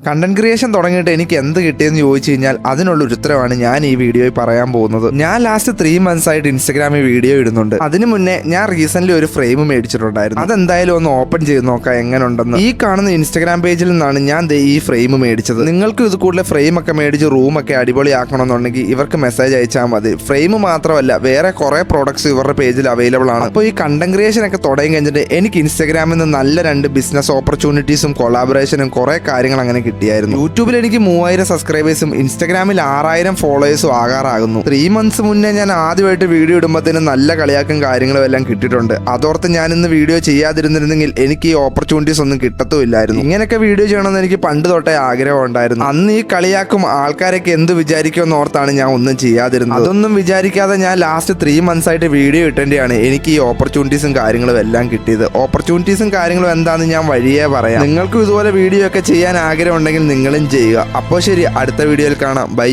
Content creation തുടങ്ങിയിട്ട് എനിക്ക് എന്ത് കിട്ടിയെന്ന് ചോദിച്ചു കഴിഞ്ഞാൽ അതിനുള്ള ഒരു ഉത്തരവാണ് ഞാൻ ഈ വീഡിയോയിൽ പറയാൻ പോകുന്നത്. ഞാൻ ലാസ്റ്റ് 3 months ആയിട്ട് ഇൻസ്റ്റാഗ്രാമിൽ വീഡിയോ ഇടുന്നുണ്ട്. അതിനു മുന്നേ ഞാൻ റീസെന്റ് ഒരു ഫ്രെയിം മേടിച്ചിട്ടുണ്ടായിരുന്നു. അതെന്തായാലും ഒന്ന് ഓപ്പൺ ചെയ്ത് നോക്കാം എങ്ങനെ ഉണ്ടെന്ന്. ഈ കാണുന്ന ഇൻസ്റ്റാഗ്രാം പേജിൽ നിന്നാണ് ഞാൻ ഈ ഫ്രെയിം മേടിച്ചത്. നിങ്ങൾക്ക് ഇത് കൂടുതൽ ഫ്രെയിം ഒക്കെ മേടിച്ച് റൂമൊക്കെ അടിപൊളിയാക്കണമെന്നുണ്ടെങ്കിൽ ഇവർക്ക് മെസ്സേജ് അയച്ചാൽ മതി. ഫ്രെയിം മാത്രമല്ല വേറെ കുറെ പ്രോഡക്ട്സ് ഇവരുടെ പേജിൽ അവൈലബിൾ ആണ്. അപ്പോൾ ഈ കണ്ടന്റ് ക്രിയേഷൻ ഒക്കെ തുടങ്ങി കഴിഞ്ഞിട്ട് എനിക്ക് ഇൻസ്റ്റാഗ്രാമിൽ നിന്ന് നല്ല 2 ബിസിനസ് ഓപ്പർച്യൂണിറ്റീസും കൊളാബറേഷനും കുറെ കാര്യങ്ങൾ അങ്ങനെ കിട്ടിയായിരുന്നു. യൂട്യൂബിൽ എനിക്ക് 3000 സബ്സ്ക്രൈബേഴ്സും ഇൻസ്റ്റാഗ്രാമിൽ 6000 ഫോളോവേഴ്സും ആകാറാകുന്നു. 3 months മുന്നേ ഞാൻ ആദ്യമായിട്ട് വീഡിയോ ഇടുമ്പോഴത്തേനും നല്ല കളിയാക്കും കാര്യങ്ങളും എല്ലാം കിട്ടിയിട്ടുണ്ട്. അതോർത്ത് ഞാൻ ഇന്ന് വീഡിയോ ചെയ്യാതിരുന്നിരുന്നെങ്കിൽ എനിക്ക് ഈ ഓപ്പർച്യൂണിറ്റീസ് ഒന്നും കിട്ടത്തുമില്ലായിരുന്നു. ഇങ്ങനെയൊക്കെ വീഡിയോ ചെയ്യണമെന്ന് എനിക്ക് പണ്ട് തൊട്ടേ ആഗ്രഹം ഉണ്ടായിരുന്നു. അന്ന് ഈ കളിയാക്കും ആൾക്കാരൊക്കെ എന്ത് വിചാരിക്കുമെന്ന് ഓർത്താണ് ഞാൻ ഒന്നും ചെയ്യാതിരുന്നത്. അതൊന്നും വിചാരിക്കാതെ ഞാൻ ലാസ്റ്റ് 3 months ആയിട്ട് വീഡിയോ ഇട്ടേണ്ടിയാണ് എനിക്ക് ഈ ഓപ്പർച്യൂണിറ്റീസും കാര്യങ്ങളും എല്ലാം കിട്ടിയത്. ഓപ്പർച്യൂണിറ്റീസും കാര്യങ്ങളും എന്താണെന്ന് ഞാൻ വഴിയേ പറയാം. നിങ്ങൾക്കും ഇതുപോലെ വീഡിയോ ഒക്കെ ചെയ്യാൻ ആഗ്രഹം ഉണ്ടെങ്കിൽ നിങ്ങളും ചെയ്യുക. അപ്പോൾ ശരി, അടുത്ത വീഡിയോയിൽ കാണാം. ബൈ.